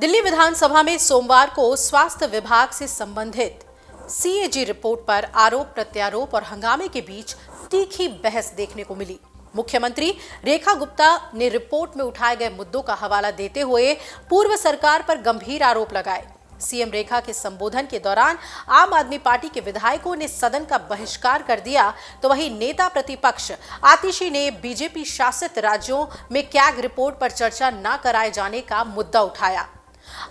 दिल्ली विधानसभा में सोमवार को स्वास्थ्य विभाग से संबंधित सीएजी रिपोर्ट पर आरोप प्रत्यारोप और हंगामे के बीच तीखी बहस देखने को मिली। मुख्यमंत्री रेखा गुप्ता ने रिपोर्ट में उठाए गए मुद्दों का हवाला देते हुए पूर्व सरकार पर गंभीर आरोप लगाए। सीएम रेखा के संबोधन के दौरान आम आदमी पार्टी के विधायकों ने सदन का बहिष्कार कर दिया, तो वहीं नेता प्रतिपक्ष आतिशी ने बीजेपी शासित राज्यों में कैग रिपोर्ट पर चर्चा न कराए जाने का मुद्दा उठाया।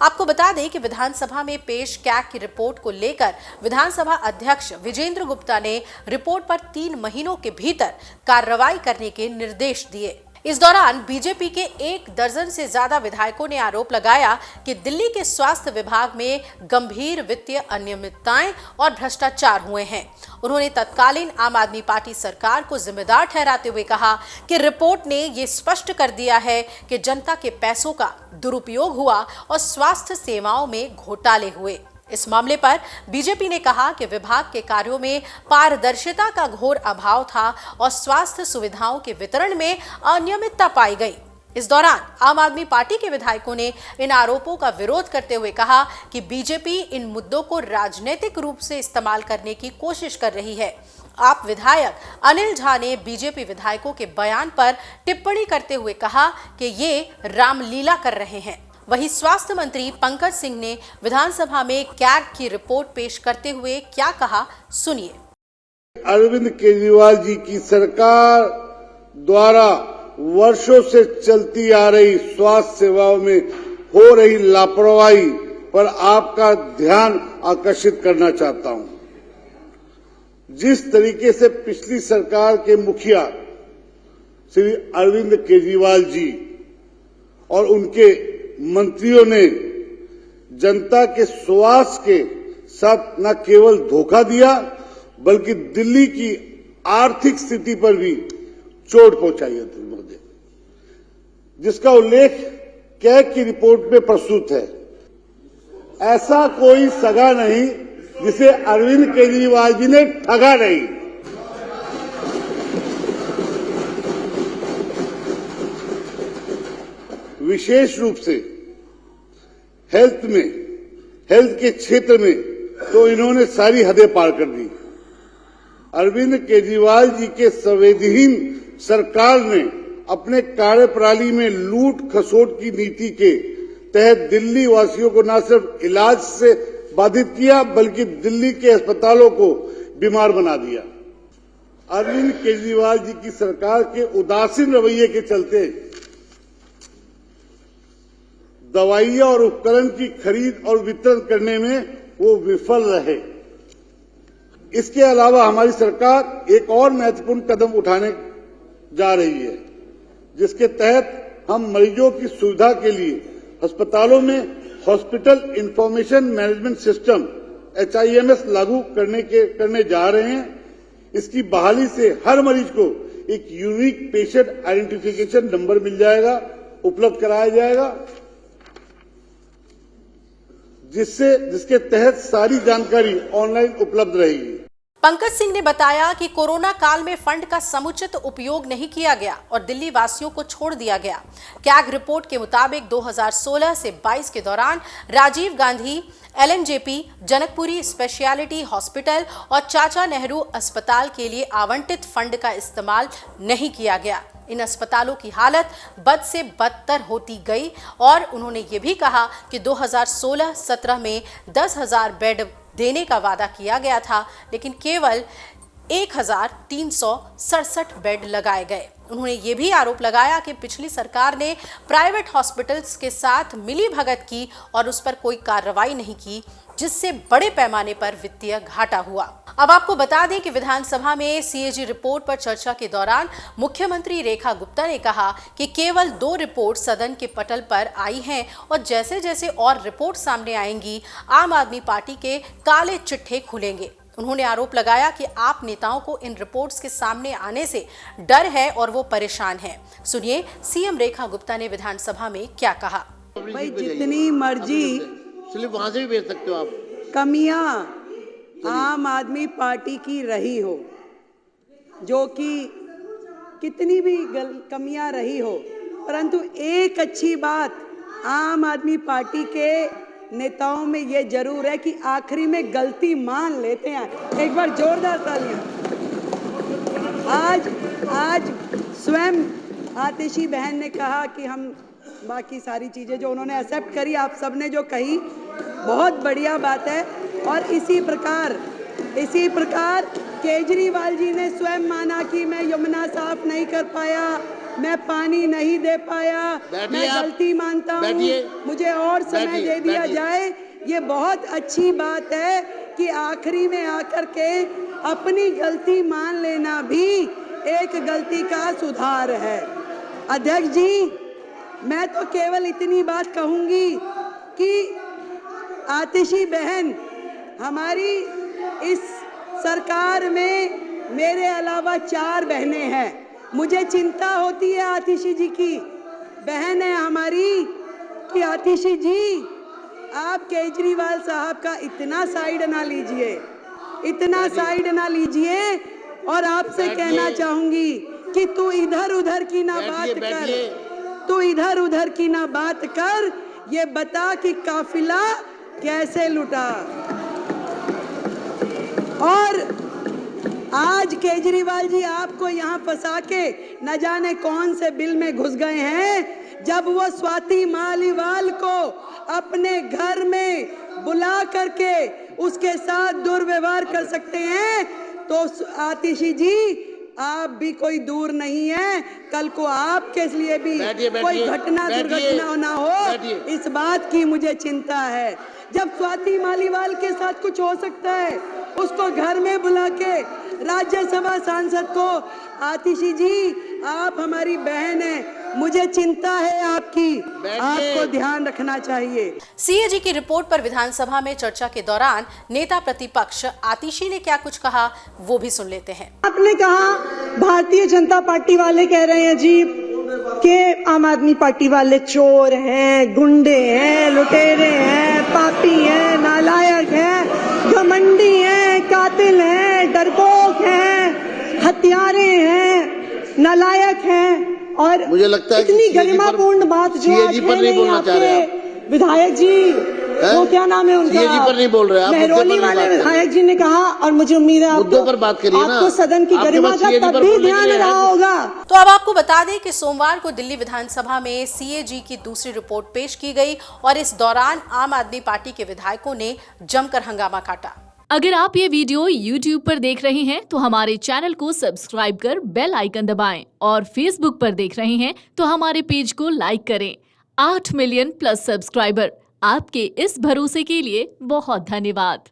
आपको बता दें कि विधानसभा में पेश कैग की रिपोर्ट को लेकर विधानसभा अध्यक्ष विजेंद्र गुप्ता ने रिपोर्ट पर 3 महीनों के भीतर कार्रवाई करने के निर्देश दिए। इस दौरान बीजेपी के 1 दर्जन से ज्यादा विधायकों ने आरोप लगाया कि दिल्ली के स्वास्थ्य विभाग में गंभीर वित्तीय अनियमितताएं और भ्रष्टाचार हुए हैं। उन्होंने तत्कालीन आम आदमी पार्टी सरकार को जिम्मेदार ठहराते हुए कहा कि रिपोर्ट ने ये स्पष्ट कर दिया है कि जनता के पैसों का दुरुपयोग हुआ और स्वास्थ्य सेवाओं में घोटाले हुए। इस मामले पर बीजेपी ने कहा कि विभाग के कार्यों में पारदर्शिता का घोर अभाव था और स्वास्थ्य सुविधाओं के वितरण में अनियमितता पाई गई। इस दौरान आम आदमी पार्टी के विधायकों ने इन आरोपों का विरोध करते हुए कहा कि बीजेपी इन मुद्दों को राजनीतिक रूप से इस्तेमाल करने की कोशिश कर रही है। आप विधायक अनिल झा ने बीजेपी विधायकों के बयान पर टिप्पणी करते हुए कहा कि ये रामलीला कर रहे हैं। वहीं स्वास्थ्य मंत्री पंकज सिंह ने विधानसभा में कैग की रिपोर्ट पेश करते हुए क्या कहा, सुनिए। अरविंद केजरीवाल जी की सरकार द्वारा वर्षों से चलती आ रही स्वास्थ्य सेवाओं में हो रही लापरवाही पर आपका ध्यान आकर्षित करना चाहता हूं। जिस तरीके से पिछली सरकार के मुखिया श्री अरविंद केजरीवाल जी और उनके मंत्रियों ने जनता के स्वास्थ्य के साथ न केवल धोखा दिया बल्कि दिल्ली की आर्थिक स्थिति पर भी चोट पहुंचाई है, जिसका उल्लेख कैग की रिपोर्ट में प्रस्तुत है। ऐसा कोई सगा नहीं जिसे अरविंद केजरीवाल जी ने ठगा नहीं। विशेष रूप से हेल्थ के क्षेत्र में तो इन्होंने सारी हदें पार कर दी। अरविंद केजरीवाल जी के संवेदनहीन सरकार ने अपने कार्यप्रणाली में लूट खसोट की नीति के तहत दिल्ली वासियों को न सिर्फ इलाज से बाधित किया बल्कि दिल्ली के अस्पतालों को बीमार बना दिया। अरविंद केजरीवाल जी की सरकार के उदासीन रवैये के चलते दवाइयां और उपकरण की खरीद और वितरण करने में वो विफल रहे। इसके अलावा हमारी सरकार एक और महत्वपूर्ण कदम उठाने जा रही है, जिसके तहत हम मरीजों की सुविधा के लिए अस्पतालों में hospital information management system HIMS लागू करने जा रहे हैं। इसकी बहाली से हर मरीज को एक यूनिक पेशेंट आइडेंटिफिकेशन नंबर मिल जाएगा, उपलब्ध कराया जाएगा, जिसके तहत सारी जानकारी ऑनलाइन उपलब्ध रहेगी। पंकज सिंह ने बताया कि कोरोना काल में फंड का समुचित उपयोग नहीं किया गया और दिल्ली वासियों को छोड़ दिया गया। कैग रिपोर्ट के मुताबिक 2016 से 22 के दौरान Rajiv Gandhi LNJP, Janakpuri speciality hospital और चाचा नेहरू अस्पताल के लिए आवंटित फंड का इस्तेमाल नहीं किया गया। इन अस्पतालों की हालत बद से बदतर होती गई और उन्होंने ये भी कहा कि 2016-17 में 10,000 बेड देने का वादा किया गया था, लेकिन केवल 1,367 बेड लगाए गए। उन्होंने ये भी आरोप लगाया कि पिछली सरकार ने प्राइवेट हॉस्पिटल्स के साथ मिली भगत की और उस पर कोई कार्रवाई नहीं की, जिससे बड़े पैमाने पर वित्तीय घाटा हुआ। अब आपको बता दें कि विधानसभा में सीएजी रिपोर्ट पर चर्चा के दौरान मुख्यमंत्री रेखा गुप्ता ने कहा कि केवल 2 रिपोर्ट सदन के पटल पर आई हैं और जैसे जैसे और रिपोर्ट सामने आएंगी आम आदमी पार्टी के काले चिट्ठे खुलेंगे। उन्होंने आरोप लगाया कि आप नेताओं को इन रिपोर्ट्स के सामने आने से डर है और वो परेशान हैं। सुनिए सीएम रेखा गुप्ता ने विधानसभा में क्या कहा। भाई जितनी मर्जी सिर्फ वहां से भी भेज सकते हो आप। कमियां आम आदमी पार्टी की रही हो, जो कि कितनी भी कमियां रही हो, परंतु एक अच्छी बात आम आदमी पार्टी के नेताओं में ये जरूर है कि आखिरी में गलती मान लेते हैं। एक बार जोरदार तालियां। आज स्वयं आतिशी बहन ने कहा कि हम बाकी सारी चीज़ें जो उन्होंने एक्सेप्ट करी, आप सबने जो कही, बहुत बढ़िया बात है। और इसी प्रकार केजरीवाल जी ने स्वयं माना कि मैं यमुना साफ नहीं कर पाया, मैं पानी नहीं दे पाया, मैं गलती मानता हूँ, मुझे और समय दे दिया जाए। ये बहुत अच्छी बात है कि आखिरी में आकर के अपनी गलती मान लेना भी एक गलती का सुधार है। अध्यक्ष जी, मैं तो केवल इतनी बात कहूंगी कि आतिशी बहन, हमारी इस सरकार में मेरे अलावा 4 बहनें हैं। मुझे चिंता होती है आतिशी जी की, बहन है हमारी, कि आतिशी जी आप केजरीवाल साहब का इतना साइड ना लीजिए, और आपसे कहना चाहूंगी कि तू इधर उधर की ना बात कर, ये बता कि काफिला कैसे लुटा। और आज केजरीवाल जी आपको यहाँ फंसा के न जाने कौन से बिल में घुस गए हैं। जब वो स्वाति मालीवाल को अपने घर में बुला करके उसके साथ दुर्व्यवहार कर सकते हैं, तो आतिशी जी आप भी कोई दूर नहीं है, कल को आपके लिए भी कोई दुर्घटना ना हो, इस बात की मुझे चिंता है। जब स्वाति मालीवाल के साथ कुछ हो सकता है, उसको घर में बुला के राज्यसभा सांसद को, आतिशी जी आप हमारी बहन हैं, मुझे चिंता है आपकी, आपको ध्यान रखना चाहिए। सीएजी की रिपोर्ट पर विधानसभा में चर्चा के दौरान नेता प्रतिपक्ष आतिशी ने क्या कुछ कहा, वो भी सुन लेते हैं। आपने कहा भारतीय जनता पार्टी वाले कह रहे हैं जी कि आम आदमी पार्टी वाले चोर हैं, गुंडे हैं, लुटेरे हैं, पापी हैं, नालायक हैं, घमंडी हैं, कातिल हैं, डरपोक हैं, हत्यारे हैं, नालायक हैं। और मुझे लगता है इतनी गरिमापूर्ण बात जो आज नहीं आपके विधायक जी, वो क्या नाम है उनका, सीएजी पर नहीं बोल रहे आप, मेहरौनी वाले विधायक जी ने कहा, और मुझे उम्मीद है मुद्दों पर बात करिए ना, आपको सदन की गरिमा का तब भी ध्यान रहा होगा। तो अब आपको बता दें कि सोमवार को दिल्ली विधानसभा में सीएजी की दूसरी रिपोर्ट पेश की गई और इस दौरान आम आदमी पार्टी के विधायकों ने जमकर हंगामा काटा। अगर आप ये वीडियो YouTube पर देख रहे हैं तो हमारे चैनल को सब्सक्राइब कर बेल आइकन दबाएं, और Facebook पर देख रहे हैं तो हमारे पेज को लाइक करें। 8 मिलियन प्लस सब्सक्राइबर, आपके इस भरोसे के लिए बहुत धन्यवाद।